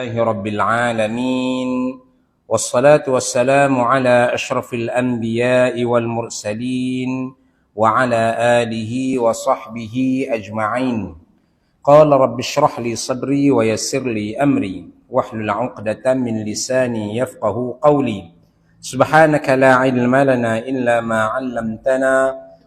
لله رب العالمين والصلاة والسلام على أشرف الأنبياء والمرسلين وعلى آله وصحبه أجمعين. قال رب اشرح لي صدري ويسر لي أمري واحلل عقدة من لساني يفقه قولي. سبحانك لا علم لنا إلا ما علمتنا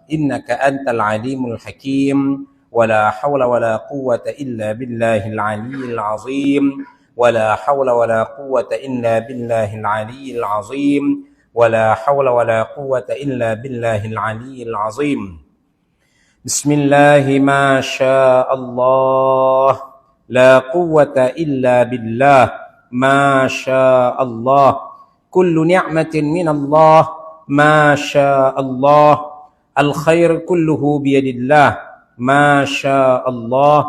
إنك أنت العليم الحكيم ولا حول ولا قوة إلا بالله العلي العظيم ولا حول ولا قوة إلا بالله العلي العظيم ولا حول ولا قوة إلا بالله العلي العظيم. بسم الله ما شاء الله لا قوة إلا بالله ما شاء الله كل نعمة من الله ما شاء الله الخير كله بيد الله ما شاء الله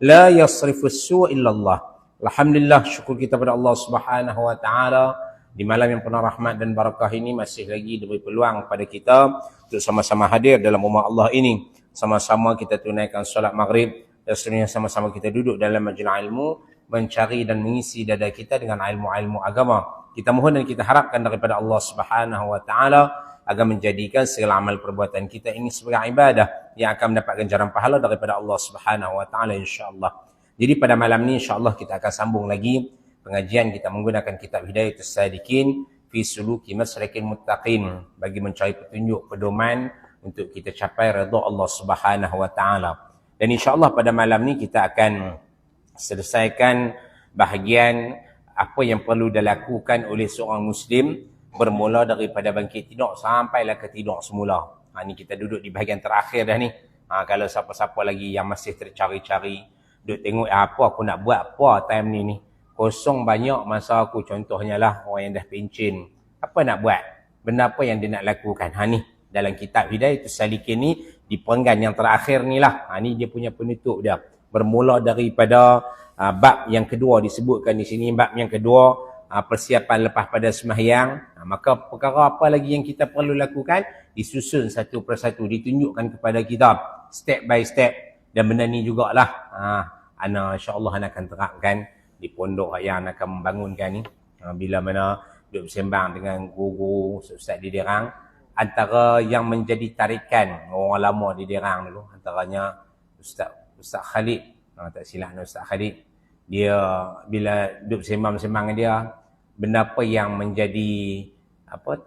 لا يصرف السوء إلا الله. Alhamdulillah, syukur kita pada Allah Subhanahu wa taala di malam yang penuh rahmat dan barakah ini masih lagi diberi peluang kepada kita untuk sama-sama hadir dalam rumah Allah ini. Sama-sama kita tunaikan solat maghrib dan seterusnya sama-sama kita duduk dalam majlis ilmu mencari dan mengisi dada kita dengan ilmu-ilmu agama. Kita mohon dan kita harapkan daripada Allah Subhanahu wa taala agar menjadikan segala amal perbuatan kita ini sebagai ibadah yang akan mendapatkan ganjaran pahala daripada Allah Subhanahu wa taala insya-Allah. Jadi pada malam ni insya-Allah kita akan sambung lagi pengajian kita menggunakan kitab Hidayatus Sadikin fi Suluki Masrakin Muttaqin bagi mencari petunjuk pedoman untuk kita capai redha Allah Subhanahu wa taala. Dan insya-Allah pada malam ni kita akan selesaikan bahagian apa yang perlu dilakukan oleh seorang muslim bermula daripada bangkit tidur sampailah ke tidur semula. Ni kita duduk di bahagian terakhir dah ni. Kalau siapa-siapa lagi yang masih tercari-cari duk tengok apa aku nak buat apa time ni kosong banyak masa aku, contohnya lah orang yang dah pencen, apa nak buat, benda apa yang dia nak lakukan. Ni dalam kitab Hidayatus Salikin ni di perenggan yang terakhir ni lah. Ni dia punya penutup dia, bermula daripada bab yang kedua disebutkan di sini. Bab yang kedua persiapan lepas pada sembahyang. Maka perkara apa lagi yang kita perlu lakukan disusun satu persatu, ditunjukkan kepada kita step by step. Dan benda ni jugalah ana insya-Allah akan terapkan di pondok yang akan membangunkan ni. Bila mana duduk bersembang dengan guru ustaz di Derang, antara yang menjadi tarikan orang lama di Derang dulu antaranya Ustaz Khalid. Tak silap Ustaz Khalid. Dia bila duduk bersembang-bersembang dia, benda apa yang menjadi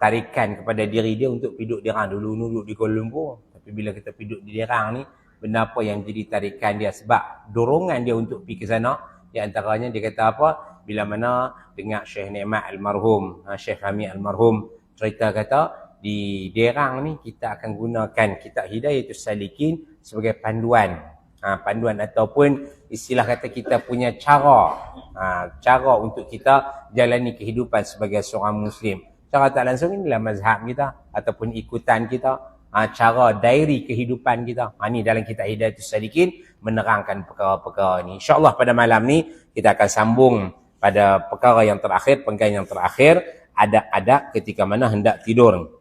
tarikan kepada diri dia untuk duduk di Derang. Dulu duduk di Kuala Lumpur, tapi bila kita duduk di Derang ni, benda apa yang jadi tarikan dia, sebab dorongan dia untuk pergi ke sana, di antaranya dia kata apa, bila mana dengar Syekh Nikmat almarhum, Syekh Rami almarhum cerita kata di Derang ni kita akan gunakan kitab Hidayatus Salikin sebagai panduan. Panduan ataupun istilah kata kita punya cara untuk kita jalani kehidupan sebagai seorang muslim. Cara tak langsung inilah mazhab kita ataupun ikutan kita, cara diary kehidupan kita. Ni dalam kitab Hidayatus Salikin menerangkan perkara-perkara ni. InsyaAllah pada malam ni kita akan sambung pada perkara yang terakhir, penggalan yang terakhir, adab-adab ketika mana hendak tidur.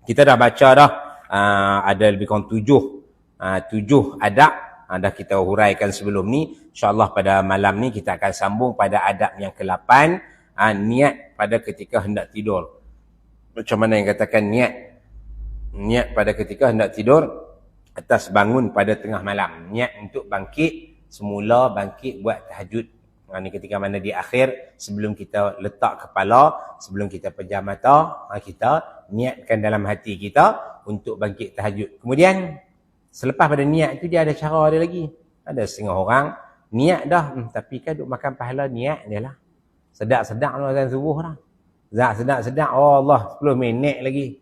Kita dah baca dah ada lebih kurang 7 adab, dah kita huraikan sebelum ni. InsyaAllah pada malam ni kita akan sambung pada adab yang ke-8, niat pada ketika hendak tidur. Macam mana yang katakan niat pada ketika hendak tidur atas bangun pada tengah malam. Niat untuk bangkit semula, bangkit buat tahajud. Ni ketika mana di akhir, sebelum kita letak kepala, sebelum kita pejam mata, kita niatkan dalam hati kita untuk bangkit tahajud. Kemudian selepas pada niat itu dia ada cara dia lagi. Ada setengah orang niat dah, tapi kan duk makan pahala niat dia lah. Sedap-sedap lah azan subuh dah. Sedap-sedap, oh Allah 10 minit lagi.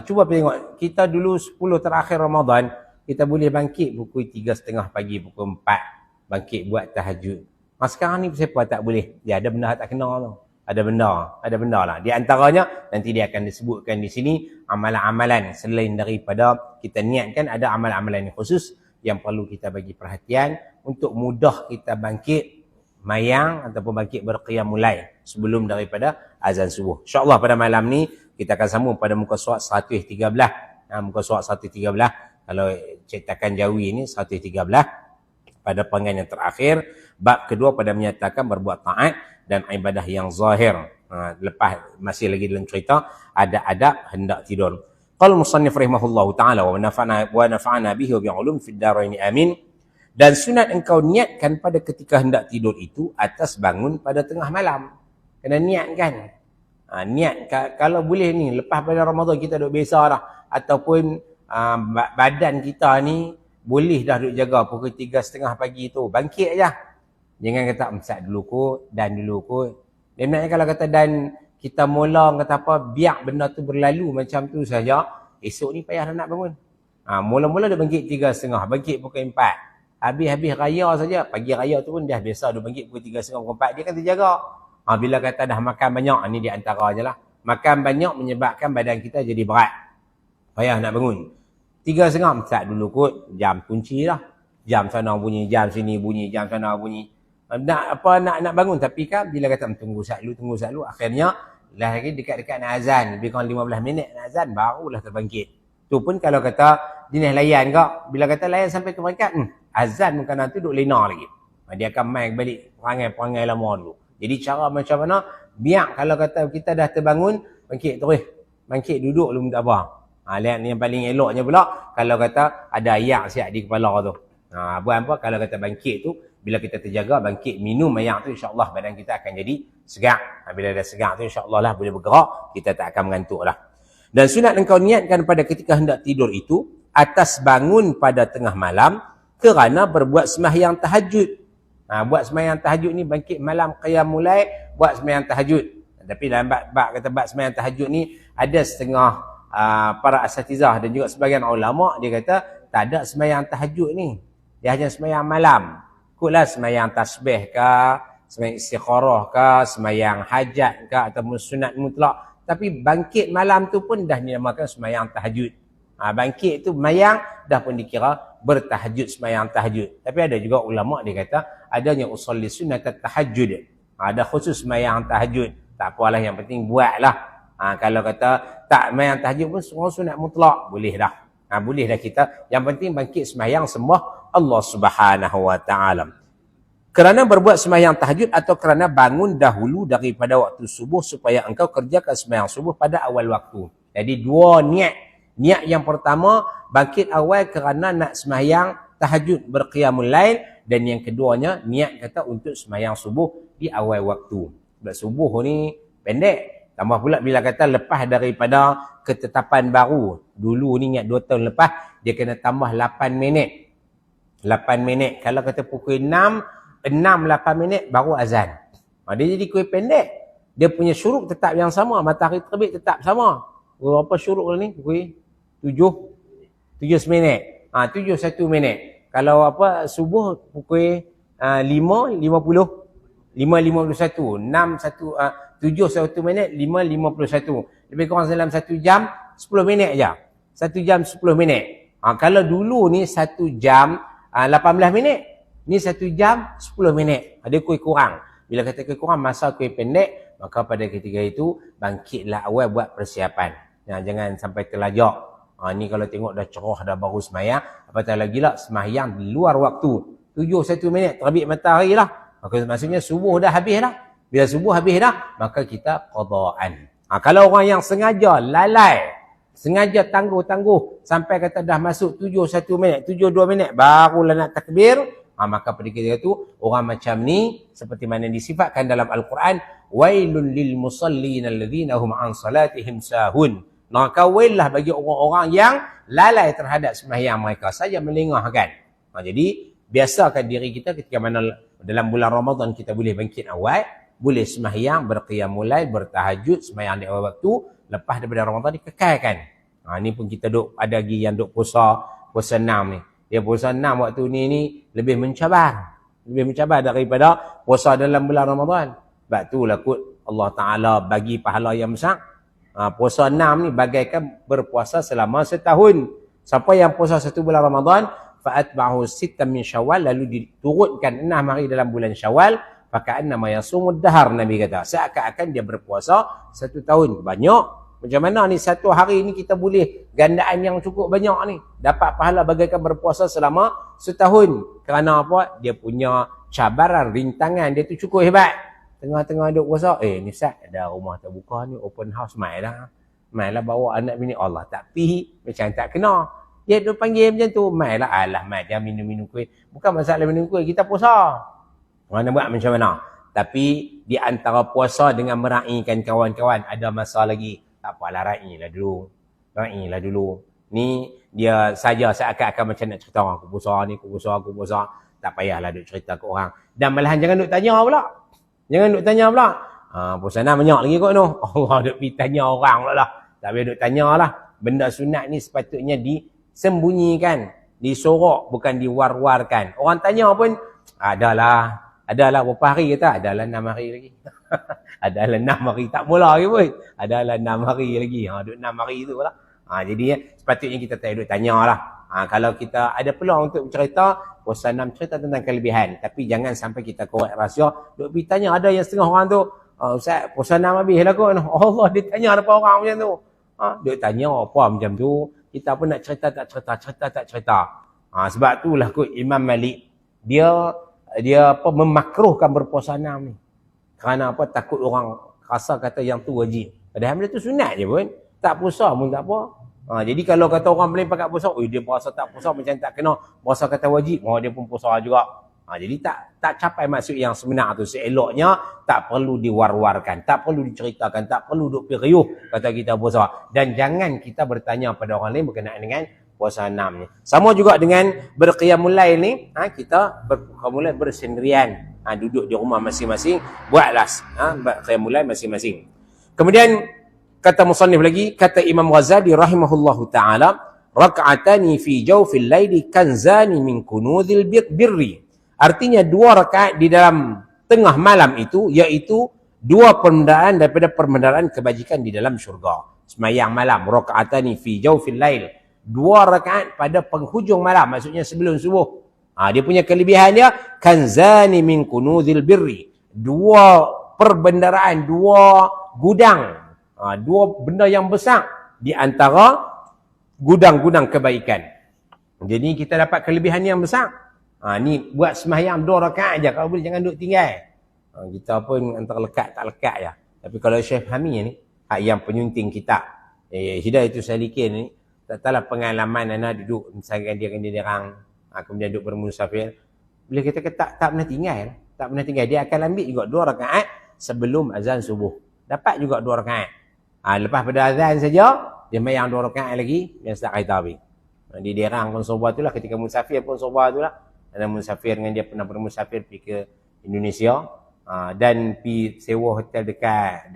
Cuba tengok, kita dulu 10 terakhir Ramadan, kita boleh bangkit pukul 3.30 pagi, pukul 4, bangkit buat tahajud. Sekarang ni siapa tak boleh? Dia ada benda tak kena tu. Ada benda lah. Di antaranya, nanti dia akan disebutkan di sini, amalan-amalan selain daripada kita niatkan, ada amalan-amalan yang khusus yang perlu kita bagi perhatian untuk mudah kita bangkit mayang ataupun bangkit berqiyamul lail sebelum daripada azan subuh. InsyaAllah pada malam ni kita akan sambung pada muka surat 113. Muka surat 113. Kalau cetakan Jawi ni 113. Pada penggalan yang terakhir. Bab kedua pada menyatakan berbuat taat dan ibadah yang zahir. Lepas masih lagi dalam cerita ada adab hendak tidur. Qala musannif rahimahullahu taala wa nafa'ana bihi wa bi'ulum fid darain amin. Dan sunat engkau niatkan pada ketika hendak tidur itu atas bangun pada tengah malam. Kena niatkan. Niat kalau boleh ni lepas pada Ramadan kita duk biasa dah ataupun badan kita ni boleh dah duk jaga pukul 3:30 pagi tu bangkit aja. Jangan kata emsat dulu kot dan dulu kot. Sebenarnya kalau kata dan kita mula kata apa biar benda tu berlalu macam tu saja, esok ni payah nak bangun. Mula-mula dia bangkit 3:30, bangkit pukul 4. Habis raya saja, pagi raya tu pun dah biasa dia bangkit pukul 3:30 pukul 4, dia kan terjaga. Bila kata dah makan banyak, ni di antaranya lah. Makan banyak menyebabkan badan kita jadi berat. Payah nak bangun. 3:30 start dulu kot, jam kunci lah. Jam sana bunyi, jam sini bunyi, jam sana bunyi. Nak bangun tapi kan bila kata tunggu sat dulu, akhirnya lah lagi dekat-dekat nak azan, lebih kurang 15 minit nak azan barulah terbangkit. Tu pun kalau kata jenis layan kak, bila kata layan sampai ke berangkat, azan bukan nanti duduk lena lagi. Dia akan main balik perangai lama dulu. Jadi cara macam mana? Biar kalau kata kita dah terbangun, bangkit terus. Bangkit duduk dulu tak apa. Lihat ni yang paling eloknya pula, kalau kata ada ayak siap di kepala tu. Buat apa? Kalau kata bangkit tu, bila kita terjaga, bangkit minum ayak tu, insyaAllah badan kita akan jadi segar. Bila dah segar tu, insyaAllah lah boleh bergerak, kita tak akan mengantuk lah. Dan sunat engkau niatkan pada ketika hendak tidur itu, atas bangun pada tengah malam, kerana berbuat sembahyang tahajud. Buat sembahyang tahajud ni bangkit malam qiyamul lail, buat sembahyang tahajud. Tapi dalam bab sembahyang tahajud ni ada setengah para asatizah dan juga sebagian ulama dia kata tak ada sembahyang tahajud ni. Dia hanya sembahyang malam. Kutlah sembahyang tasbih ke, sembahyang istikharah ke, sembahyang hajat ke ataupun sunat mutlak. Tapi bangkit malam tu pun dah dinamakan sembahyang tahajud. Bangkit tu mayang dah pun dikira bertahajud, sembahyang tahajud. Tapi ada juga ulama dia kata adanya usolli sunat tahajud. Ada khusus sembahyang tahajud. Tak apalah, yang penting buatlah. Kalau kata tak sembahyang tahajud pun semua sunat mutlak, boleh dah. Boleh dah kita. Yang penting bangkit sembahyang sembah Allah Subhanahu wa taala. Kerana berbuat sembahyang tahajud atau kerana bangun dahulu daripada waktu subuh supaya engkau kerjakan sembahyang subuh pada awal waktu. Jadi dua niat. Niat yang pertama, bangkit awal kerana nak sembahyang tahajud berqiyamul lail, dan yang keduanya niat kata untuk sembahyang subuh di awal waktu. Sebab subuh ni pendek. Tambah pula bila kata lepas daripada ketetapan baru. Dulu ni ingat 2 tahun lepas dia kena tambah 8 minit. 8 minit. Kalau kata pukul 6, 8 minit baru azan. Dia jadi kuih pendek. Dia punya syuruk tetap yang sama, matahari terbit tetap sama. Berapa syuruk ni? Pukul 7 minit. 1 minit. Kalau subuh pukul 5.50. 5.51. 7 minit, 5.51. Lebih kurang dalam 1 jam 10 minit aja. 1 jam 10 minit. Kalau dulu ni 1 jam 18 minit. Ni 1 jam 10 minit. Ada kurang. Bila kata kurang, masa pendek, maka pada ketika itu bangkitlah awal buat persiapan. Jangan sampai terlajak. Ni kalau tengok dah cerah dah baru sembahyang, apatah lagi lah sembahyang di luar waktu. 1 minit terbit matahari lah. Maka maksudnya subuh dah habis dah. Bila subuh habis dah, maka kita qadaan. Kalau orang yang sengaja lalai, sengaja tangguh-tangguh sampai kata dah masuk 7 minit, 7 2 minit barulah nak takbir, maka pada ketika itu orang macam ni seperti mana disifatkan dalam Al-Quran, wailul lil musallin alladhina hum an salatihim sahun. Maka waillah bagi orang-orang yang lalai terhadap sembahyang mereka, saja melengahkan. Jadi biasakan diri kita ketika mana dalam bulan Ramadan kita boleh bangkit awal, boleh sembahyang berqiyamul lail, bertahajud, sembahyang di awal waktu. Lepas daripada Ramadan dikekalkan. Ni pun kita duk ada lagi yang duk puasa 6 ni. Dia puasa 6 waktu ni lebih mencabar. Lebih mencabar daripada puasa dalam bulan Ramadan. Sebab itulah kot Allah Ta'ala bagi pahala yang besar. Puasa 6 ni bagaikan berpuasa selama setahun. Siapa yang puasa 1 bulan Ramadan, fa'atba'hu sittan min Syawal, lalu diturutkan 6 hari dalam bulan Syawal, faka'annama yasumud dahar, Nabi kata. Seakan-akan dia berpuasa 1 tahun. Banyak. Macam mana ni 1 hari ni kita boleh gandaan yang cukup banyak ni. Dapat pahala bagaikan berpuasa selama setahun. Kerana apa? Dia punya cabaran, rintangan dia tu cukup hebat. Tengah-tengah duk puasa, ni Ustaz, ada rumah terbuka ni, open house, mai lah bawa anak bini. Allah tak pi, macam tak kena. Dia duk panggil macam tu, mai lah, alah mai, jangan minum-minum kuih. Bukan masalah minum kuih, kita puasa. Mana buat macam mana? Tapi di antara puasa dengan meraihkan kawan-kawan, ada masa lagi. Tak apalah, raihlah dulu. Ni dia saja seakan-akan macam nak cerita orang, aku puasa. Tak payahlah duk cerita ke orang. Dan malahan jangan duk tanya pula. Puasa nak banyak lagi kot tu. Allah duk pergi tanya orang pula lah. Tak payah duk tanya lah. Benda sunat ni sepatutnya disembunyikan, disorok, bukan diwar-warkan. Orang tanya pun, adalah berapa hari kata? Adalah 6 hari lagi. Adalah 6 hari. Tak mula lagi pun. Adalah 6 hari lagi. Duk 6 hari tu lah. Jadi sepatutnya kita tak duk tanya lah. Kalau kita ada peluang untuk cerita, puasa 6 cerita tentang kelebihan. Tapi jangan sampai kita korek rahsia. Duk pergi tanya, ada yang setengah orang tu, Ustaz, puasa 6 habis lah kot. Allah, dia tanya depan orang macam tu. Duk tanya apa macam tu. Kita pun nak cerita, tak cerita. Sebab itulah kot Imam Malik, dia memakruhkan berpuasa 6 ni. Kerana apa? Takut orang rasa kata yang tu wajib. Padahal benda tu sunat je pun. Tak puasa pun tak apa. Jadi kalau kata orang lain pakat puasa, dia puasa tak puasa macam tak kena. Puasa kata wajib, dia pun puasa juga. Jadi tak capai maksud yang sebenar tu. Seeloknya tak perlu diwar-warkan, tak perlu diceritakan, tak perlu duk periuh kata kita puasa. Dan jangan kita bertanya pada orang lain berkenaan dengan puasa 6 ni. Sama juga dengan berqiyamul lail ni, kita berqiyamul lail bersendirian. Duduk di rumah masing-masing, buatlah berqiyamul lail masing-masing. Kemudian kata musannif lagi, kata Imam Ghazali rahimahullahu ta'ala, rak'atani fi jawfil laili kanzani min kunuzil birri. Artinya 2 rakaat di dalam tengah malam itu, iaitu 2 perbendaharaan daripada perbendaharaan kebajikan di dalam syurga. Semayang malam, rak'atani fi jawfil lail. 2 rakaat pada penghujung malam, maksudnya sebelum subuh. Dia punya kelebihan dia, kanzani min kunuzil birri. 2 perbendaharaan, 2 gudang. 2 benda yang besar di antara gudang-gudang kebaikan. Jadi kita dapat kelebihan yang besar. Ni buat sembahyang 2 rakaat aja, kalau boleh jangan duduk tinggal. Kita pun antara lekat tak lekat je. Tapi kalau Syekh Fahmi ni, yang penyunting kitab Hidayatus Salikin ni, tak tahulah pengalaman anak duduk misalkan dia kena dirang, kemudian duduk bermusafir, bila kita tak pernah tinggal, dia akan ambil juga 2 rakaat sebelum azan subuh. Dapat juga 2 rakaat. Lepas pada azan saja, dia mayang 2 rakaat lagi, dia start kereta habis. Dia dirang pun sobat tu lah, ketika musafir pun sobat tu lah. Ada musafir dengan dia pernah bermusafir pergi ke Indonesia, dan pergi sewa hotel dekat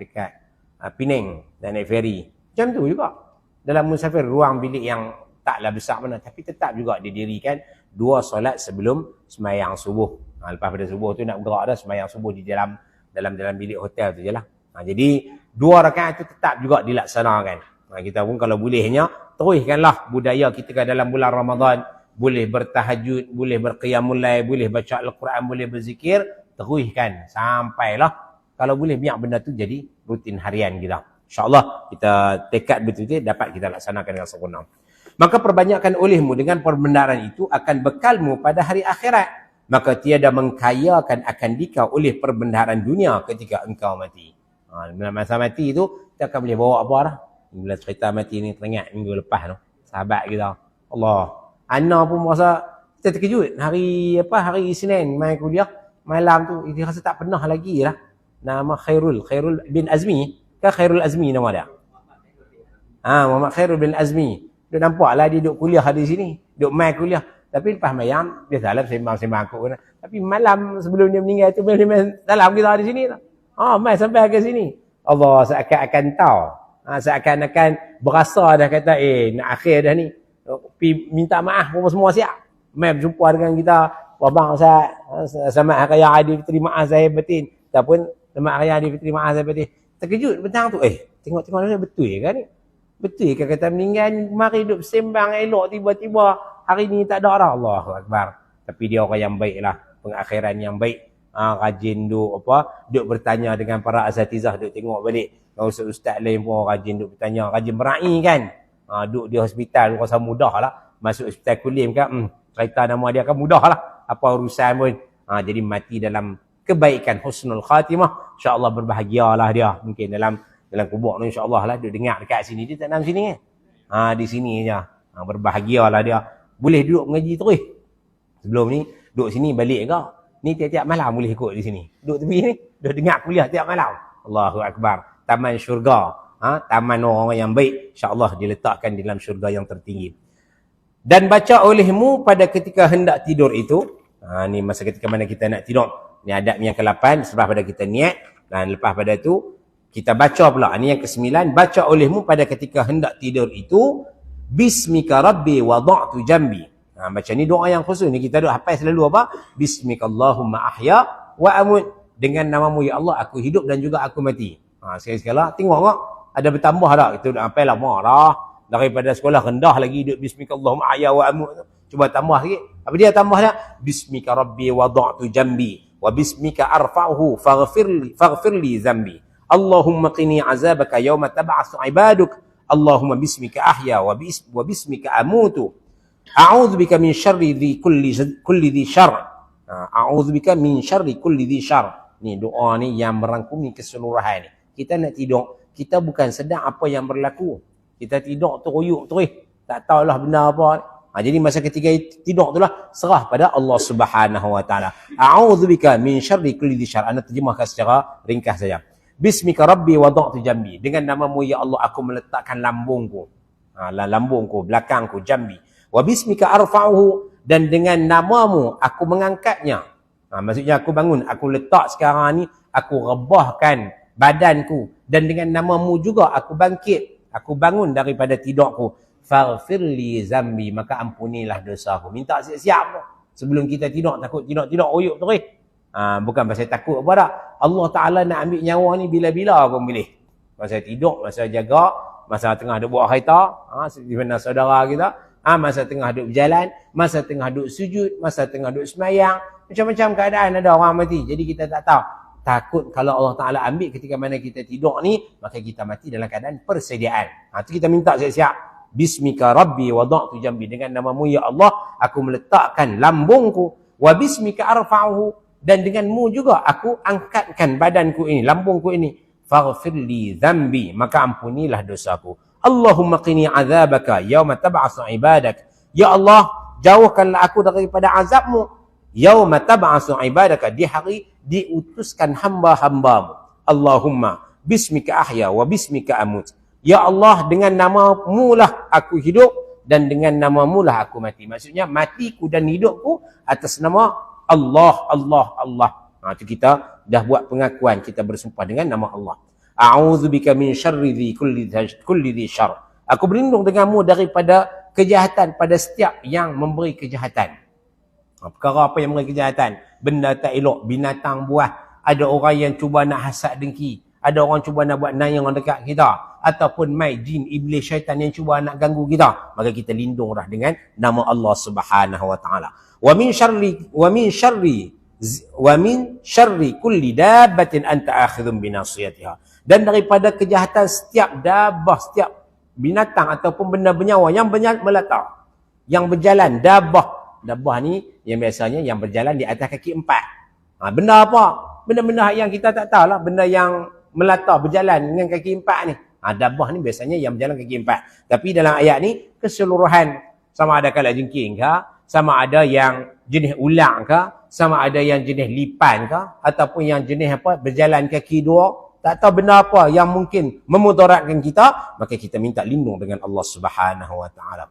Penang dan naik ferry. Macam tu juga. Dalam musafir, ruang bilik yang taklah besar mana, tapi tetap juga didirikan 2 solat sebelum semayang subuh. Lepas pada subuh tu nak bergerak dah, semayang subuh di dalam bilik hotel tu je lah. Jadi 2 rakaat tu tetap juga dilaksanakan. Kita pun kalau bolehnya, teruskanlah budaya kita kan dalam bulan Ramadan. Boleh bertahajud, boleh berqiyamul lail, boleh baca Al-Quran, boleh berzikir, teruskan sampailah. Kalau boleh biar benda tu jadi rutin harian kita. InsyaAllah kita tekad betul-betul dapat kita laksanakan dengan sempurna. Maka perbanyakkan olehmu dengan perbendaharaan itu akan bekalmu pada hari akhirat. Maka tiada mengkayakan akan dikau oleh perbendaharaan dunia ketika engkau mati. Masa mati tu, kita akan boleh bawa apa dah. Bila cerita mati ni teringat minggu lepas tu. Sahabat kita. Allah. Ana pun rasa, kita terkejut. Hari Isnin main kuliah. Malam tu, dia rasa tak pernah lagi lah. Nama Khairul bin Azmi. Kan Khairul Azmi nama dia? Muhammad Khairul bin Azmi. Dia nampak lah dia duduk kuliah di sini. Duduk main kuliah. Tapi lepas mayam, dia salam sembang-sembang aku. Tapi malam sebelum dia meninggal tu, dia main salam kita di sini. Main sampai ke sini. Allah seakan-akan tahu. Seakan-akan berasa dah kata, nak akhir dah ni. Minta maaf apa semua siap. Main berjumpa dengan kita. Abang Ustaz, selamat hari raya Aidilfitri, maaf saya batin. Ataupun selamat hari raya Aidilfitri, maaf saya batin. Terkejut petang tu. Tengok-tengok ni betul kan ni? Betul ke kata meninggal ni, mari duduk sembang elok, tiba-tiba hari ni tak ada dah. Allahu Akbar. Tapi dia orang yang baik lah. Pengakhiran yang baik. Rajin duduk bertanya dengan para asatizah, duduk tengok balik. Ustaz-ustaz lain pun rajin duduk bertanya, rajin meraih kan. Duduk di hospital rasa mudah lah. Masuk hospital Kulim kan, cerita nama dia kan mudah lah. Apa urusan pun. Jadi mati dalam kebaikan, husnul khatimah, insya-Allah berbahagialah dia. Mungkin dalam kubur ni insya-Allah lah, duduk dengar dekat sini, dia tak dalam sini di sini je. Berbahagialah dia. Boleh duduk mengaji terus. Sebelum ni duduk sini balik ke? Ni tiap-tiap malam boleh ikut di sini. Duduk tepi ni, duduk dengar kuliah tiap malam. Allahu akbar. Taman syurga. Taman orang yang baik, insya-Allah diletakkan di dalam syurga yang tertinggi. Dan baca olehmu pada ketika hendak tidur itu. Ni masa ketika mana kita nak tidur. Ni adab yang ke-8, selepas pada kita niat. Dan lepas pada tu, kita baca pula. Ni yang ke-9, baca olehmu pada ketika hendak tidur itu. Bismika Rabbi wada'tu jambi. Baca ni doa yang khusus. Ni kita duk hafal selalu apa? Bismika Allahumma ahya wa amut. Dengan namamu ya Allah, aku hidup dan juga aku mati. Sekali-sekala, tengok tak? Ada bertambah tak? Kita duk hafal lama dah. Daripada sekolah rendah lagi duk Bismika Allahumma ahya wa amut. Cuba tambah sikit. Apa dia tambah dah? Bismika Rabbi wada'tu jambi. Wa bismika arfa'uhu faghfirli zambi. Allahumma qini azabaka yawma tab'asu ibaduk. Allahumma bismika ahya wa bismika amutu. A'udzubika min syarri kulli dhi syarr. A'udzubika min syarri kulli dhi syarr. Ni doa ni yang merangkumi keseluruhan ni. Kita nak tidur, kita bukan sedar apa yang berlaku. Kita tidur teruyuk terus. Tak tahulah benda apa. Jadi masa ketika tidur itulah serah pada Allah Subhanahu wa taala. A'udzubika min syarri kulli dhi syarr. Ana terjemahkan secara ringkas saja. Bismika Rabbi wada'tu jambi. Dengan namamu ya Allah aku meletakkan lambungku. Lambungku, belakangku, jambi. Wa bismika arfa'uhu. Dan dengan namamu aku mengangkatnya. Maksudnya aku bangun, aku letak sekarang ni, aku rebahkan badanku. Dan dengan namamu juga aku bangkit. Aku bangun daripada tidurku. Faghfirli zambi. Maka ampunilah dosaku. Minta siap-siap. Sebelum kita tidur, takut tidur oyuk terus. Bukan pasal takut apa tak. Allah Ta'ala nak ambil nyawa ni bila-bila pun boleh. Masa tidur, masa jaga, masa tengah duduk buat kereta, seperti mana saudara kita, masa tengah duduk berjalan, masa tengah duduk sujud, masa tengah duduk semayang, macam-macam keadaan ada orang mati. Jadi kita tak tahu. Takut kalau Allah Ta'ala ambil ketika mana kita tidur ni, maka kita mati dalam keadaan persediaan. Itu kita minta siap-siap. Bismika Rabbi wada'tu jambi. Dengan namamu ya Allah, aku meletakkan lambungku. Wa bismika arfa'uhu. Dan denganmu juga aku angkatkan badanku ini, lambungku ini. Faghfirli zambi. Maka ampunilah dosaku. Allahumma qini azabaka yawma tab'asu ibadak. Ya Allah, jauhkanlah aku daripada azabmu. Yawma tab'asu ibadaka. Di hari diutuskan hamba-hambamu. Allahumma bismika ahya wa bismika amut. Ya Allah, dengan namamu lah aku hidup dan dengan namamu lah aku mati. Maksudnya matiku dan hidupku atas nama Allah, Allah, Allah. Itu kita dah buat pengakuan, kita bersumpah dengan nama Allah. A'udzubika min syarri kulli dhi syarr. Aku berlindung denganmu daripada kejahatan pada setiap yang memberi kejahatan. Perkara apa yang memberi kejahatan? Benda tak elok, binatang buah. Ada orang yang cuba nak hasad dengki. Ada orang cuba nak buat nayang dekat kita. Ataupun mai jin, iblis, syaitan yang cuba nak ganggu kita. Maka kita lindunglah dengan nama Allah Subhanahu wa taala. Wa min syarri kulli dabbatin anta akhidhun bi nasiyatiha. Dan daripada kejahatan setiap dabbah, setiap binatang ataupun benda bernyawa yang melata, yang berjalan, dabbah. Dabbah ni yang biasanya yang berjalan di atas kaki empat. Benda apa? Benda-benda yang kita tak tahu lah. Benda yang melata berjalan dengan kaki empat ni. Dabbah ni biasanya yang berjalan kaki empat. Tapi dalam ayat ni keseluruhan, sama ada kalajengking ke, sama ada yang jenis ulang ke, sama ada yang jenis lipan ke, ataupun yang jenis apa berjalan kaki dua, tak tahu benda apa yang mungkin memudaratkan kita, maka kita minta lindung dengan Allah Subhanahu wa taala.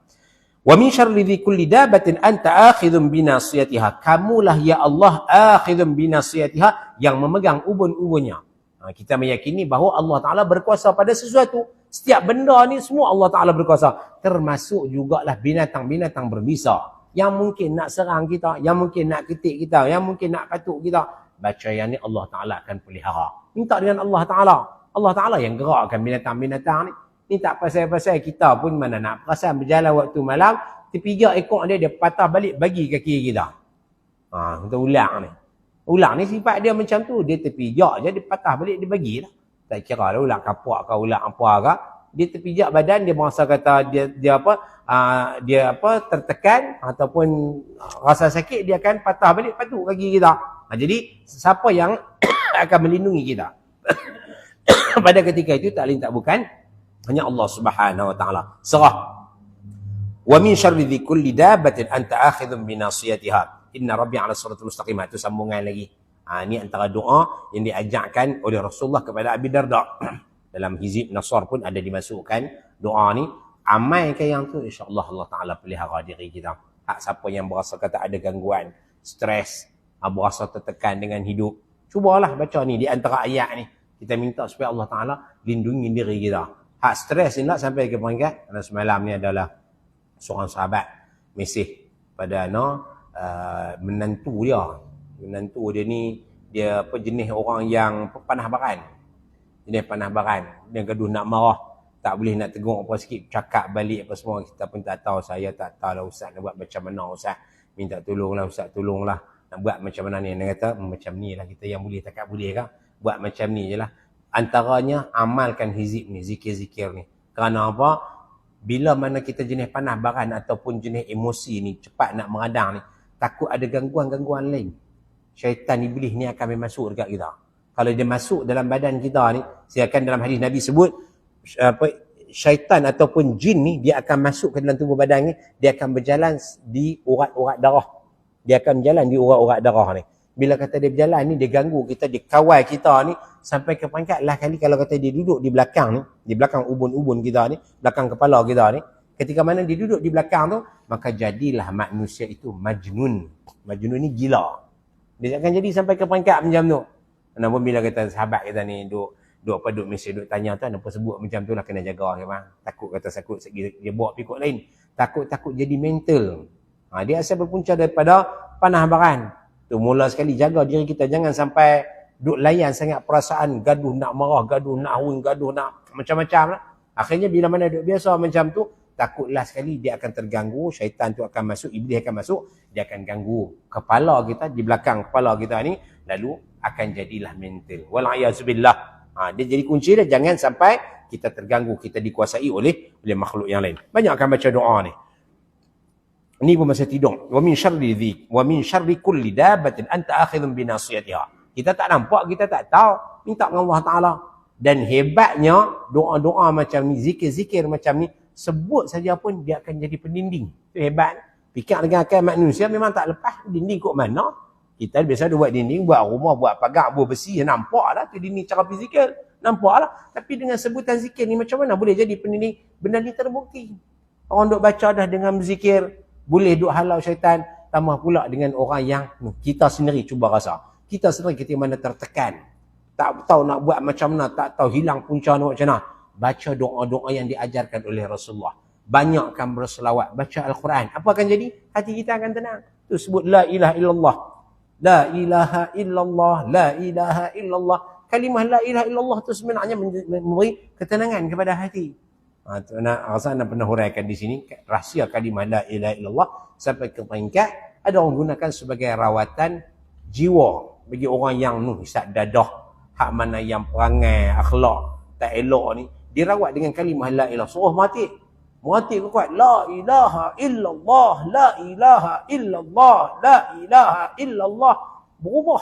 Wa min syarri kulli dabbatin anta akhidhun bi nasiyatiha. Kamulah ya Allah akhidhun bi nasiyatiha, yang memegang ubun-ubunnya. Kita meyakini bahawa Allah Ta'ala berkuasa pada sesuatu. Setiap benda ni semua Allah Ta'ala berkuasa. Termasuk jugalah binatang-binatang berbisa. Yang mungkin nak serang kita, yang mungkin nak ketik kita, yang mungkin nak katuk kita. Baca yang ni Allah Ta'ala akan pelihara. Minta dengan Allah Ta'ala. Allah Ta'ala yang gerakkan binatang-binatang ni. Ni tak pasal-pasal kita pun mana nak perasan berjalan waktu malam. Tiga ekor dia patah balik bagi kaki kita. Kita ulang ni. Ulang ni sifat dia macam tu. Dia terpijak je, dia patah balik, dia bagi lah. Tak kira lah ulang kapuak ke, ulang apa ke. dia terpijak badan, dia merasa kata dia tertekan ataupun rasa sakit, dia akan patah balik patuk kaki kita. Jadi siapa yang akan melindungi kita pada ketika itu, tak lain tak bukan hanya Allah Subhanahu wa taala. Surah wa min syarri dzi kulli dabbatin anta akhidhun bi nasiyatiha inna rabbi 'ala siratal mustaqim. Itu sambungan lagi. Ini antara doa yang diajarkan oleh Rasulullah kepada Abi Darda. Dalam Hizib Nasr pun ada dimasukkan doa ni. Amalkan yang tu, insya-Allah Allah Taala pelihara diri kita. Siapa yang berasa kata ada gangguan, stres, berasa tertekan dengan hidup, cubalah baca ni di antara ayat ni. Kita minta supaya Allah Taala lindungi diri kita. Stres ni nak sampai ke peringkat, kerana semalam ni adalah seorang sahabat mesej pada menantu dia. Menantu dia ni, dia jenis orang yang panah baran. Jenis panah baran. Dia gaduh nak marah, tak boleh nak tegur apa sikit, cakap balik apa semua. Kita pun tak tahu, saya tak tahu lah Ustaz nak buat macam mana Ustaz. Minta tolonglah Ustaz, tolonglah. Nak buat macam mana ni? Dia kata, macam ni lah kita yang boleh, takkan boleh kan? Buat macam ni je lah. Antaranya, amalkan hizib ni, zikir-zikir ni. Kerana apa? Bila mana kita jenis panah baran ataupun jenis emosi ni, cepat nak meradang ni, takut ada gangguan-gangguan lain. Syaitan iblis ni akan masuk dekat kita. Kalau dia masuk dalam badan kita ni, silakan dalam hadis Nabi sebut, syaitan ataupun jin ni, dia akan masuk ke dalam tubuh badan ni, dia akan berjalan di urat-urat darah. Dia akan berjalan di urat-urat darah ni. Bila kata dia berjalan ni, dia ganggu kita, dia kawal kita ni, sampai ke peringkat lah kali kalau kata dia duduk di belakang ni, di belakang ubun-ubun kita ni, belakang kepala kita ni, ketika mana dia duduk di belakang tu, maka jadilah manusia itu majnun. Majnun ni gila. Dia akan jadi sampai ke peringkat macam tu. Kenapa bila kata sahabat kita ni duk mesej, duk tanya tu, kenapa sebut macam tu lah, kena jaga ke bang. Takut kata sakut dia bawa pikuk lain. Takut jadi mental. Dia asal berpunca daripada panah baran. Tu mula sekali jaga diri kita, jangan sampai duk layan sangat perasaan, gaduh nak marah, gaduh nak hung, gaduh nak macam-macam lah. Akhirnya bila mana duk biasa macam tu, takutlah sekali dia akan terganggu, syaitan tu akan masuk, iblis akan masuk, dia akan ganggu kepala kita, di belakang kepala kita ni, lalu akan jadilah mental. Wal'ayazubillah. Dia jadi kunci dia, jangan sampai kita terganggu, kita dikuasai oleh makhluk yang lain. Banyak akan baca doa ni. Ini pun masa tidur. Wa min syarri dzik, wa min syarri kulli dabbatin anta akhidhun bi nasiyatiha. Kita tak nampak, kita tak tahu, minta dengan Allah Taala. Dan hebatnya doa-doa macam ni, zikir-zikir macam ni, sebut saja pun dia akan jadi pendinding. Itu hebat. Fikir dengan akal manusia memang tak lepas. Dinding kok mana? Kita biasa ada buat dinding, buat rumah, buat pagar, buat besi. Nampaklah tu dinding cara fizikal. Nampaklah. Tapi dengan sebutan zikir ni macam mana boleh jadi pendinding? Benda ni terbukti. Orang duk baca dah dengan berzikir, boleh duk halau syaitan. Tambah pula dengan orang yang kita sendiri cuba rasa. Kita sendiri ketika mana tertekan, tak tahu nak buat macam mana, tak tahu hilang punca nak macam mana. Baca doa-doa yang diajarkan oleh Rasulullah. Banyakkan berselawat, baca Al-Quran. Apa akan jadi? Hati kita akan tenang. Tu sebut la ilaha illallah. La ilaha illallah, la ilaha illallah. Kalimah la ilaha illallah tu sebenarnya memberi ketenangan kepada hati. Rasa anda pernah huraikan di sini rahsia kalimah la ilaha illallah sampai ke peringkat ada orang gunakan sebagai rawatan jiwa bagi orang yang hisap dadah, hak mana yang perangai akhlak tak elok ni, dirawat dengan kalimah la ilaha, suruh mati kuat, la ilaha illallah, la ilaha illallah, la ilaha illallah. Berubah.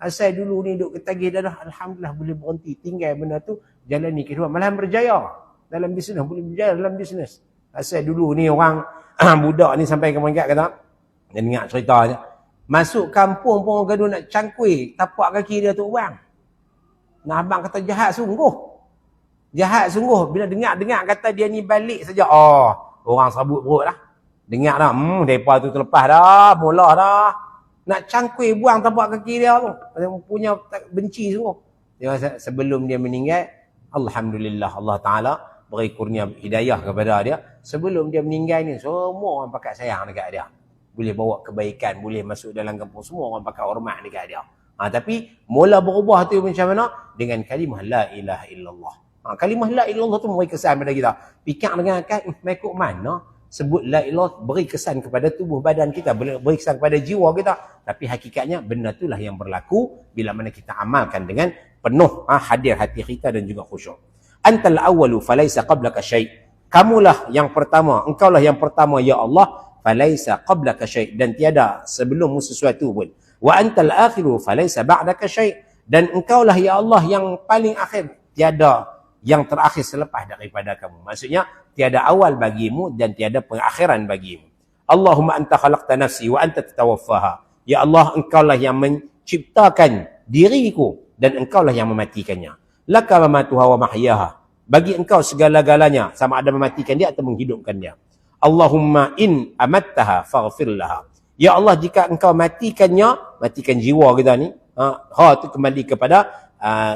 Asal dulu ni duk ketagih dadah, alhamdulillah boleh berhenti, tinggal benda tu, jalani kehidupan, malah berjaya dalam bisnes, boleh berjaya dalam bisnes. Asal dulu ni orang budak ni sampai ke peringkat kata, dia dengar ceritanya, masuk kampung pun orang gaduh nak cangkui tapak kaki dia tu orang. Nah, abang kata jahat sungguh. Jahat sungguh. Bila dengar kata dia ni balik saja, orang serabut perut lah. Dengar dah, mereka tu terlepas dah, mula dah. Nak cangkui buang tapak kaki dia tu. Punya benci sungguh. Dia rasa sebelum dia meninggal, alhamdulillah Allah Ta'ala beri kurnia hidayah kepada dia. Sebelum dia meninggal ni, semua orang pakat sayang dekat dia. Boleh bawa kebaikan, boleh masuk dalam kampung, semua orang pakat hormat dekat dia. Tapi mula berubah tu macam mana? Dengan kalimah la ilaha illallah. Kalimah la ilallah tu memberi kesan pada kita. Fikir dengan akal, mekuk mana sebut la ilallah beri kesan kepada tubuh badan kita, beri kesan kepada jiwa kita. Tapi hakikatnya benda itulah yang berlaku bila mana kita amalkan dengan penuh hadir hati kita dan juga khusyuk. Antal awwalu falaisa qablaka syai'. Kamulah yang pertama, engkaulah yang pertama ya Allah, falaisa qablaka syai', dan tiada sebelummu sesuatu pun. Wa antal akhiru falaisa ba'daka syai', dan engkaulah ya Allah yang paling akhir, tiada yang terakhir selepas daripada kamu. Maksudnya tiada awal bagimu dan tiada pengakhiran bagimu. Allahumma anta khalaqta nafsi wa anta tatawaffaha. Ya Allah, engkaulah yang menciptakan diriku dan engkaulah yang mematikannya. Laka mamatuha wa mahyaha. Bagi engkau segala-galanya, sama ada mematikan dia atau menghidupkan dia. Allahumma in amattaha faghfir laha. Ya Allah, jika engkau matikannya, matikan jiwa kita ni, itu kembali kepada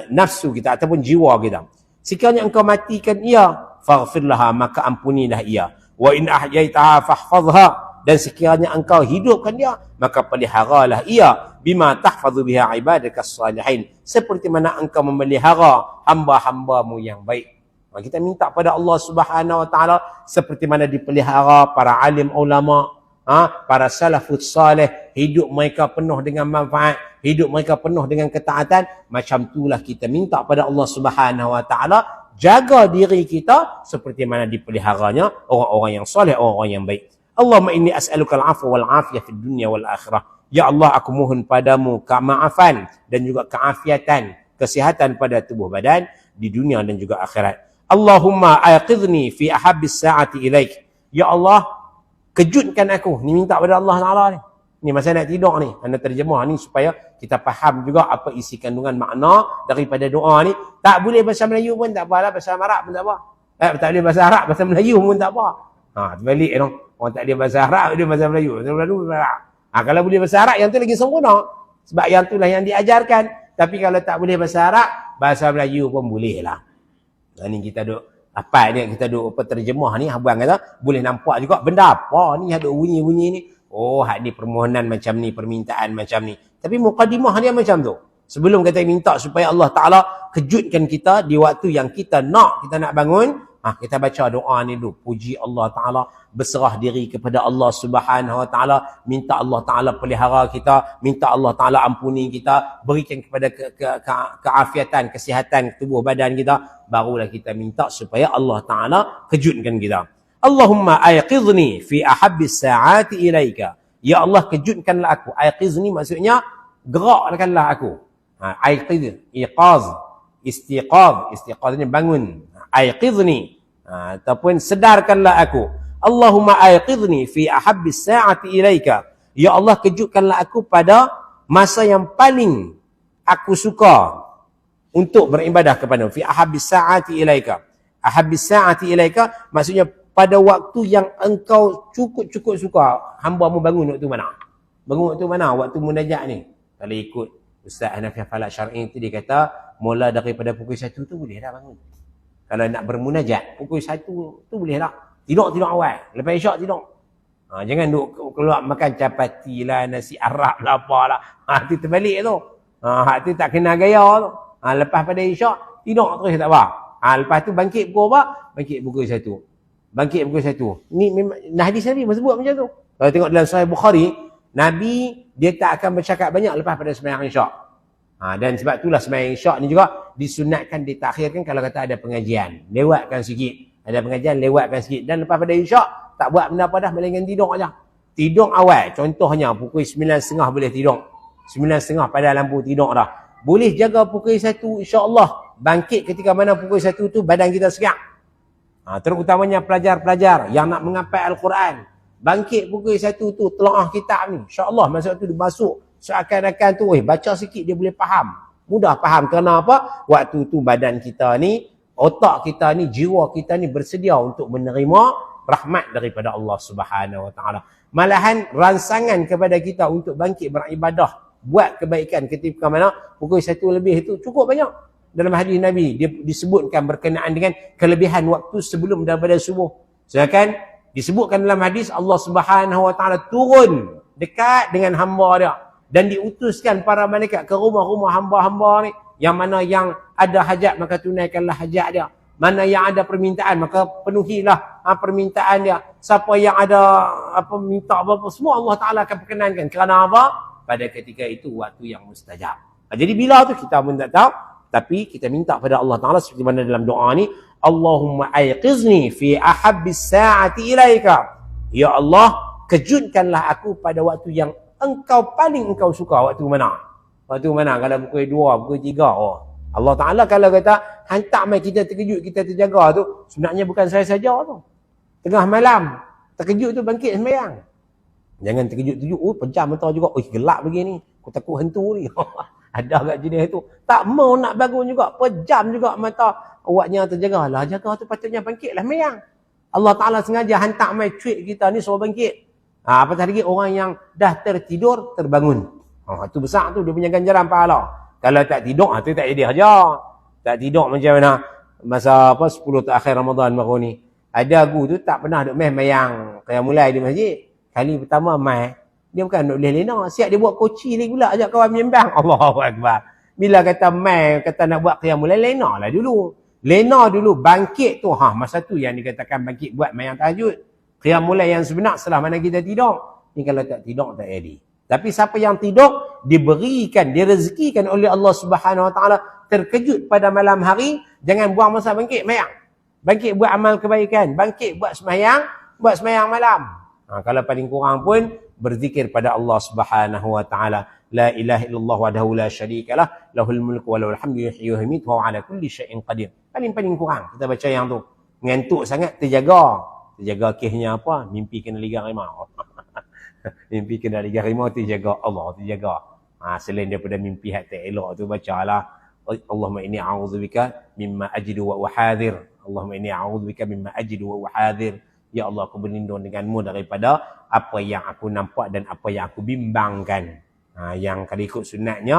nafsu kita ataupun jiwa kita. Sekiranya engkau matikan ia, faghfir laha, maka ampunilah ia. Wa in ahyaitaha fahfazha, dan sekiranya engkau hidupkan dia, maka peliharalah ia, bima tahfazu biha ibadakas salihin, seperti mana engkau memelihara hamba-hambamu yang baik. Kita minta pada Allah Subhanahu wa taala seperti mana dipelihara para alim ulama, para salafus salih, hidup mereka penuh dengan manfaat, hidup mereka penuh dengan ketaatan. Macam itulah kita minta pada Allah Subhanahu wa taala jaga diri kita seperti mana dipeliharanya orang-orang yang soleh, orang-orang yang baik. Allahumma inni as'aluka al-'afwa wal 'afiyah fid dunya wal akhirah. Ya Allah, aku mohon padamu kemaafan dan juga keafiatan, kesihatan pada tubuh badan di dunia dan juga akhirat. Allahumma ayqidhni fi ahabbis sa'ati ilaik. Ya Allah, kejutkan aku. Ni minta pada Allah Taala ni. Ni masa nak tidur ni, anda terjemah ni supaya kita faham juga apa isi kandungan makna daripada doa ni. Tak boleh bahasa Melayu pun tak apalah, bahasa Arab pun tak apa. Tak boleh bahasa Arab, bahasa Melayu pun tak apa. Terbalik dong. Orang tak ada bahasa Arab, dia bahasa Melayu. Bahasa Melayu, kalau boleh bahasa Arab, yang tu lagi sempurna. Sebab yang itulah yang diajarkan. Tapi kalau tak boleh bahasa Arab, bahasa Melayu pun boleh lah. Ni kita duk apa ni, kita duk terjemah ni, abang kata boleh nampak juga benda apa ni, ada bunyi-bunyi ni. Oh, hak ni permohonan macam ni, permintaan macam ni. Tapi mukadimah dia macam tu. Sebelum kita minta supaya Allah Ta'ala kejutkan kita di waktu yang kita nak bangun, kita baca doa ni dulu. Puji Allah Ta'ala, berserah diri kepada Allah Subhanahu Wa Ta'ala, minta Allah Ta'ala pelihara kita, minta Allah Ta'ala ampuni kita, berikan kepada keafiatan, kesihatan tubuh badan kita, barulah kita minta supaya Allah Ta'ala kejutkan kita. Allahumma ayqidhni fi ahabbis sa'ati ilaika. Ya Allah, kejutkanlah aku. Ayqizni maksudnya gerakkanlah aku. Ayqidh, iqaz, istiqaz ni bangun. Ayqidhni, ataupun sedarkanlah aku. Allahumma ayqidhni fi ahabbis sa'ati ilaika. Ya Allah, kejutkanlah aku pada masa yang paling aku suka untuk beribadah kepadamu. Fi ahabbis sa'ati ilaika. Ahabbis sa'ati ilaika maksudnya pada waktu yang engkau cukup-cukup suka. Hamba-mu bangun waktu mana? Bangun waktu mana? Waktu munajat ni. Kalau ikut Ustaz Hanafi Falak Syar'i tu, dia kata mula daripada pukul 1 tu boleh dah bangun. Kalau nak bermunajat pukul 1 tu boleh dah. Tidur awal. Lepas isyak tidur. Jangan duk keluar makan capati lah, nasi Arab lah, apalah. Tu terbalik tu. Hak tu tak kena gaya tu. Lepas pada isyak tidur terus tak apa. Lepas tu bangkit pukul apa? Bangkit pukul 1. Bangkit pukul 1. Ni memang hadis Nabi sebut macam tu. Kalau tengok dalam Sahih Bukhari, Nabi dia tak akan bercakap banyak lepas pada sembahyang isyak. Dan sebab itulah sembahyang isyak ni juga disunatkan, ditakhirkan kalau kata ada pengajian. Lewatkan sikit. Ada pengajian, lewatkan sikit. Dan lepas pada isyak, tak buat benda apa dah, melainkan tidur aja. Tidur awal. Contohnya pukul 9.30 boleh tidur. 9.30 pada lampu tidur dah. Boleh jaga pukul 1, insya-Allah. Bangkit ketika mana pukul 1 tu badan kita segar. Terutamanya pelajar-pelajar yang nak mengapai Al-Quran. Bangkit pukul 1 tu, telaah kitab ni. InsyaAllah masa tu dia masuk. Seakan-akan tu, baca sikit dia boleh faham. Mudah faham. Kerana apa? Waktu tu badan kita ni, otak kita ni, jiwa kita ni bersedia untuk menerima rahmat daripada Allah Subhanahu Wa Taala. Malahan rangsangan kepada kita untuk bangkit beribadah, buat kebaikan ketika mana pukul 1 lebih itu cukup banyak. Dalam hadis Nabi dia disebutkan berkenaan dengan kelebihan waktu sebelum daripada subuh. Sedangkan disebutkan dalam hadis Allah Subhanahu Wa Taala turun dekat dengan hamba dia dan diutuskan para malaikat ke rumah-rumah hamba-hamba ni, yang mana yang ada hajat maka tunaikanlah hajat dia, mana yang ada permintaan maka penuhilah permintaan dia. Siapa yang ada minta apa-apa, semua Allah Taala akan perkenankan. Kerana apa? Pada ketika itu waktu yang mustajab. Jadi bila tu kita pun tak tahu, Tapi kita minta pada Allah Ta'ala seperti mana dalam doa ni, Allahumma aiqizni fi ahabbis sa'ati ilaika. Ya Allah, kejutkanlah aku pada waktu yang paling engkau suka. Waktu mana? Waktu mana? Kalau pukul 2, pukul 3. Oh. Allah Ta'ala kalau kata hantar mai kita terkejut, kita terjaga tu, sebenarnya bukan saya saja tu. Tengah malam, terkejut tu bangkit sembahyang. Jangan terkejut-terkejut, oh pejam mata juga. Oh gelap begini, aku takut hantu ni. Ada kat jenis tu. Tak mau nak bangun juga, pejam juga mata. Awaknya terjaga lah, jaga tu patutnya bangkitlah sembahyang. Allah Ta'ala sengaja hantar mai tweet kita ni suruh bangkit. Apatah lagi orang yang dah tertidur, terbangun. Itu besar tu, dia punya ganjaran pahala. Kalau tak tidur, tu tak jadi aja. Tak tidur macam mana? Masa 10 terakhir Ramadan baru ni. Ada guru tu tak pernah duk main mayang. Kayak mulai di masjid. Kali pertama main, dia bukan duk lena. Siap dia buat koci lagi pula ajak kawan menyembang. Allahu Akbar. Bila kata main, kata nak buat qiyam mulai, lena lah dulu. Lena dulu, bangkit tu. Masa tu yang dikatakan bangkit buat mayang tahajud. Qiyam mulai yang sebenar setelah mana kita tidur. Ni kalau tak tidur, tak jadi. Tapi siapa yang tidur, diberikan, direzekikan oleh Allah Subhanahu Wa Taala terkejut pada malam hari, jangan buang masa bangkit mayang. Bangkit buat amal kebaikan, bangkit buat sembahyang malam. Kalau paling kurang pun berzikir pada Allah Subhanahu Wa Taala. La ilaha illallah wahdahu la syarikalah, lahul mulku wa lahul hamdu yuhyi wa yumiitu wa ala kulli syai'in qadir. Paling kurang kita baca yang tu. Ngantuk sangat terjaga. Terjaga kisnya apa? Mimpi kena ligar harimau. Mimpi kena ligar harimau terjaga Allah, terjaga. Selain daripada mimpi hak tak elok tu bacalah Allahumma inni a'udzubika mimma ajidu wa uhadir. Allahumma inni a'udzubika mimma ajidu wa uhadir. Ya Allah, aku berlindung denganmu daripada apa yang aku nampak dan apa yang aku bimbangkan. Yang kalau ikut sunatnya,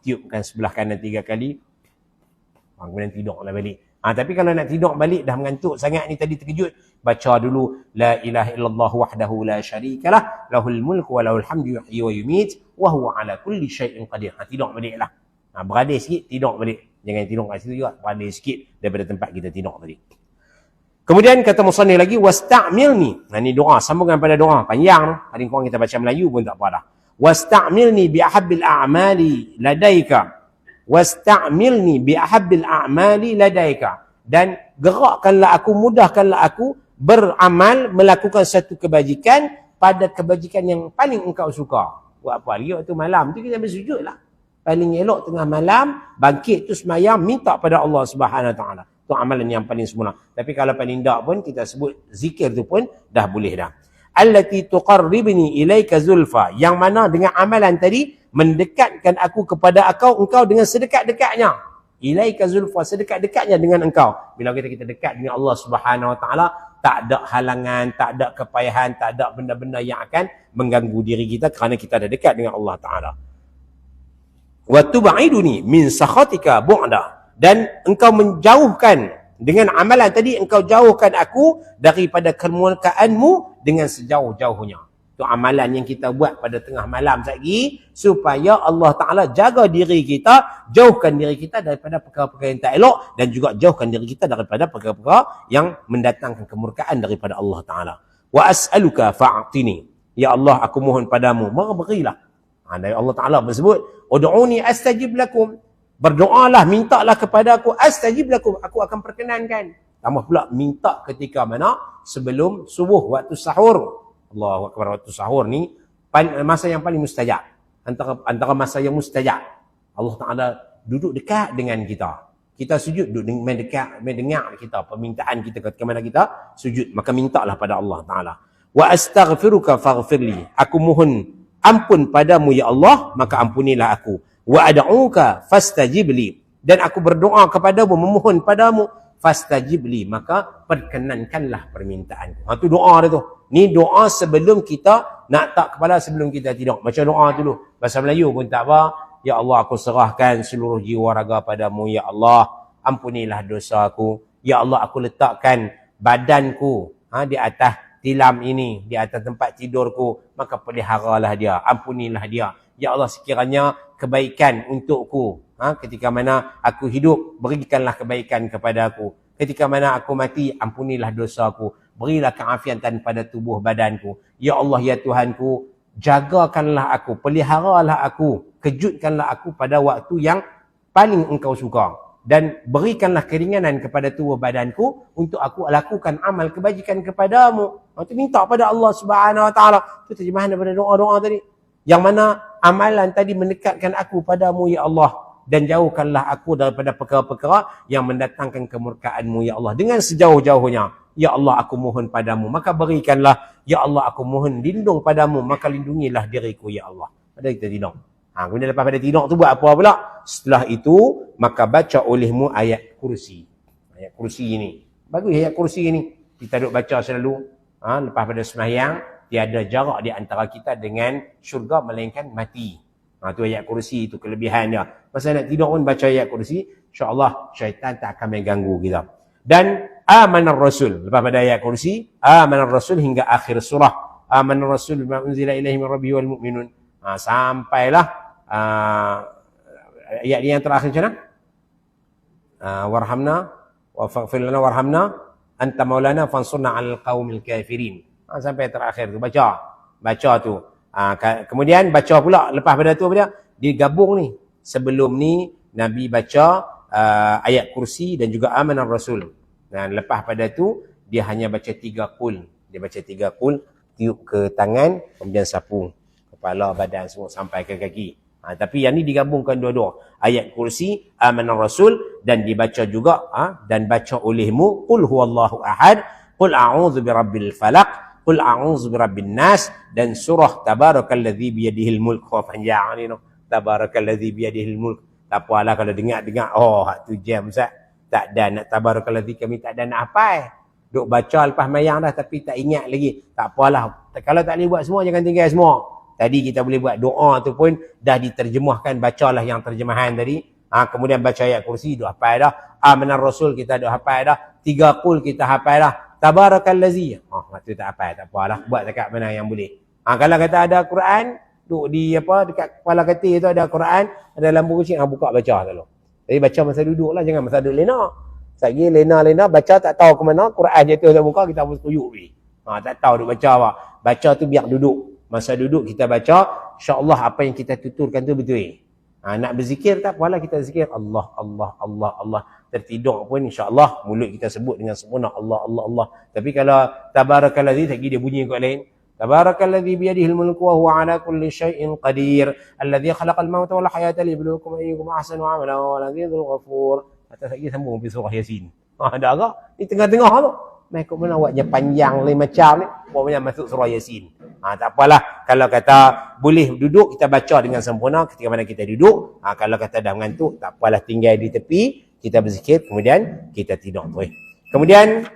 tiupkan sebelah kanan 3 kali, kemudian tidurlah balik. Tapi kalau nak tidur balik dah mengantuk sangat ni tadi terkejut, baca dulu la ilaha illallah wahdahu la syarikalah, lahul mulku wa lahul hamdu yuhyi wa yumiit wa huwa ala kulli syai'in qadir. Tidur baliklah. Beradir sikit, tidur balik. Jangan tidur kat situ juga, beradir sikit daripada tempat kita tidur tadi. Kemudian kata musannif lagi, wasta'milni. Ni doa, sambungan pada doa panjang tu. Paling kurang kita baca Melayu pun tak apa dah. Wasta'milni bi ahabbil a'mali ladaika. Wasta'milni bi ahabbil a'mali ladaika. Dan gerakkanlah aku, mudahkanlah aku beramal, melakukan satu kebajikan pada kebajikan yang paling engkau suka. Buat apa lagi waktu malam tu kita bersujud lah. Paling elok tengah malam, bangkit tu sembahyang, minta pada Allah Subhanahu Wa Taala. Tu amalan yang paling sempurna. Tapi kalau paling tak pun kita sebut zikir tu pun dah boleh dah. Allati tuqarribni ilaika zulfa. Yang mana dengan amalan tadi mendekatkan aku kepada engkau dengan sedekat-dekatnya. Ilaika zulfa, sedekat-dekatnya dengan engkau. Bila kita dekat dengan Allah Subhanahu Wa Taala, tak ada halangan, tak ada kepayahan, tak ada benda-benda yang akan mengganggu diri kita kerana kita dah dekat dengan Allah Taala. Wa tub'iduni min sakhatika bu'da. Dan engkau menjauhkan dengan amalan tadi, engkau jauhkan aku daripada kemurkaanmu dengan sejauh-jauhnya. Itu amalan yang kita buat pada tengah malam lagi, supaya Allah Ta'ala jaga diri kita, jauhkan diri kita daripada perkara-perkara yang tak elok, dan juga jauhkan diri kita daripada perkara-perkara yang mendatangkan kemurkaan daripada Allah Ta'ala. Wa as'aluka fa'atini. Ya Allah, aku mohon padamu, berilah. Dari Allah Ta'ala bersebut, ud'uni astajib lakum. Berdoalah, mintalah kepada aku, astajib lakum, aku akan perkenankan. Tambah pula minta ketika mana? Sebelum subuh, waktu sahur. Allahu Akbar, waktu sahur ni masa yang paling mustajab. Antara masa yang mustajab. Allah Ta'ala duduk dekat dengan kita. Kita sujud, duduk mendekat, mendengar kita, permintaan kita ketika mana kita sujud. Maka mintalah pada Allah Ta'ala. Wa astaghfiruka faghfirli. Aku mohon ampun padamu ya Allah, maka ampunilah aku. Wa ad'uka fastajib li. Dan aku berdoa kepadamu, memohon padamu, fastajib li, maka perkenankanlah permintaanku. Itu doa dia tu. Ni doa sebelum kita nak tak kepala, sebelum kita tidur. Baca doa dulu. Bahasa Melayu pun tak apa. Ya Allah, aku serahkan seluruh jiwa raga padamu. Ya Allah, ampunilah dosaku. Ya Allah, aku letakkan badanku di atas tilam ini, di atas tempat tidurku, maka peliharalah dia, ampunilah dia. Ya Allah, sekiranya kebaikan untukku, ketika mana aku hidup, berikanlah kebaikan kepada aku. Ketika mana aku mati, ampunilah dosaku. Berilah keafiatan pada tubuh badanku. Ya Allah, ya Tuhanku, jagakanlah aku, peliharalah aku, kejutkanlah aku pada waktu yang paling engkau suka, dan berikanlah keringanan kepada tubuh badanku untuk aku lakukan amal kebajikan kepadamu. Itu minta pada Allah Subhanahu Wa Taala. Itu terjemahan daripada doa-doa tadi. Yang mana amalan tadi mendekatkan aku padamu ya Allah, dan jauhkanlah aku daripada perkara-perkara yang mendatangkan kemurkaan-Mu ya Allah dengan sejauh-jauhnya. Ya Allah, aku mohon padamu, maka berikanlah. Ya Allah, aku mohon lindung padamu, maka lindungilah diriku ya Allah. Pada kita tidur. Kemudian lepas pada tidur tu buat apa pula? Setelah itu, maka baca olehmu ayat kursi. Ayat kursi ini. Bagus ayat kursi ini. Kita duk baca selalu. Lepas pada sembahyang, tiada jarak di antara kita dengan syurga melainkan mati. Tu ayat kursi, itu kelebihan dia. Masa nak tidur pun baca ayat kursi, insya-Allah syaitan tak akan mengganggu kita. Dan amanar rasul, lepas pada ayat kursi, amanar rasul hingga akhir surah. Amanar rasul bima unzila ilaihi min rabbihi wal mu'minun. Sampailah ayat yang terakhir macam mana? Warhamna waghfir lana warhamna anta maulana fansurna 'alal qaumil kafirin. Sampai terakhir tu baca tu. Kemudian baca pula lepas pada tu apa dia? Digabung ni. Sebelum ni Nabi baca ayat kursi dan juga amanar rasul. Dan lepas pada tu dia hanya baca 3 qul. Dia baca 3 qul, tiup ke tangan, kemudian sapu kepala, badan semua sampai ke kaki. Tapi yang ni digabungkan dua-dua. Ayat kursi, amanar rasul, dan dibaca juga dan baca olehmu qul huwallahu ahad, qul a'udzu birabbil falaq, qul a'udzu birabbin nas, dan surah tabarakalladzi biyadihil mulk. Panjang ni noh. Tabarakalladzi biyadihil mulk. Tak apalah kalau dengar-dengar, tu jam Ustaz. Tak ada nak tabarakalladzi, kami tak ada nak hafal. Duk baca lepas mayang dah tapi tak ingat lagi. Tak apalah. Kalau tak boleh buat semua, jangan tinggal semua. Tadi kita boleh buat doa tu pun dah diterjemahkan, bacalah yang terjemahan tadi. Kemudian baca ayat kursi, dah hafal dah. Amanar rasul kita dah hafal dah. 3 qul kita hafal dah. Tabarakallazi. Waktu tak hafal, tak apalah. Buat dekat mana yang boleh. Kalau kata ada Quran, duk di dekat kepala katil tu ada Quran, ada lampu kucing, buka baca dulu. Jadi baca masa duduk lah, jangan masa duduk lena. Sekali lena baca tak tahu ke mana, Quran jatuh atas muka, kita pun kuyuk pergi. Tak tahu duk baca apa. Baca tu biar duduk. Masa duduk kita baca, insya-Allah apa yang kita tuturkan tu betul. Nak berzikir tak apalah, kita zikir Allah Allah Allah Allah. Tertidur pun insya-Allah mulut kita sebut dengan sempurna Allah Allah Allah. Tapi kalau tabarakallazi tak dia bunyi kat lain. Tabarakallazi biyadihil mulku wa huwa ala kulli syai'in qadir. Alladzi khalaqal mauta wal hayata liyabluwakum ayyukum ahsanu amala wa al-'azizul ghafur. Atas lagi sambung pergi surah Yasin. Ada agak di tengah-tengah tu. Mai kok mana awaknya panjang lain macam ni, pokoknya masuk surah Yasin. Tak apalah, kalau kata boleh duduk kita baca dengan sempurna ketika mana kita duduk. Kalau kata dah mengantuk, tak apalah, tinggal di tepi, kita berzikir, kemudian kita tidur tu. Kemudian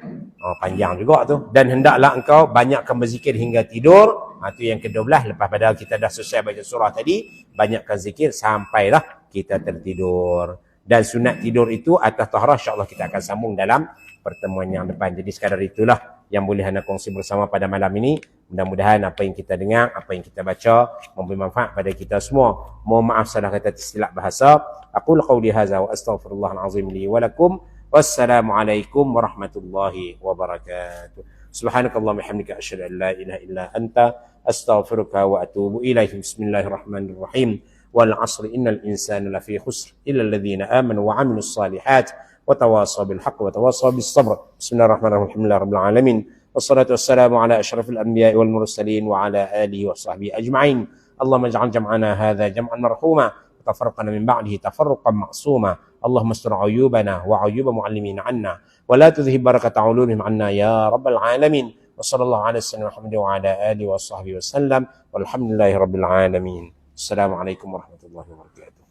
panjang juga tu, dan hendaklah engkau banyakkan berzikir hingga tidur. Itu yang ke-12, lepas pada kita dah selesai baca surah tadi, banyakkan zikir sampailah kita tertidur. Dan sunat tidur itu atas taharah, insya-Allah kita akan sambung dalam pertemuan yang depan. Jadi sekadar itulah yang boleh anda kongsi bersama pada malam ini. Mudah-mudahan apa yang kita dengar, apa yang kita baca memberi manfaat pada kita semua. Mohon maaf salah kata tersilap bahasa. Aqul qauli hadza wa astaghfirullahal azim li wa lakum. Wassalamualaikum warahmatullahi wabarakatuh. Subhanakallahumma hamdika asyhadu an la ilaha illa anta astaghfiruka wa atubu ilaik. Bismillahirrahmanirrahim. Wal 'asri innal insana lafi khusr illa alladhina amanu wa 'amilus salihat wa tawasaw bil haqq wa tawasaw bis sabr. Bismillahirrahmanirrahim. Alhamdulillahirabbil alamin. Wassalatu wassalamu ala asyrafil anbiya'i wal mursalin wa ala alihi wa sahbihi ajma'in. Allahumma ij'al jam'ana hadha jam'an marhuma wa tafarraqna min ba'dihi tafarruqan ma'suma. Allahumma astur 'uyubana wa 'uyuba mu'allimina 'anna wa la tudhhib barakata 'ulumihim 'anna ya rabbal alamin. Wa sallallahu ala sayyidina Muhammad wa ala alihi wa sahbihi wasallam. Walhamdulillahirabbil alamin. Assalamualaikum warahmatullahi wabarakatuh.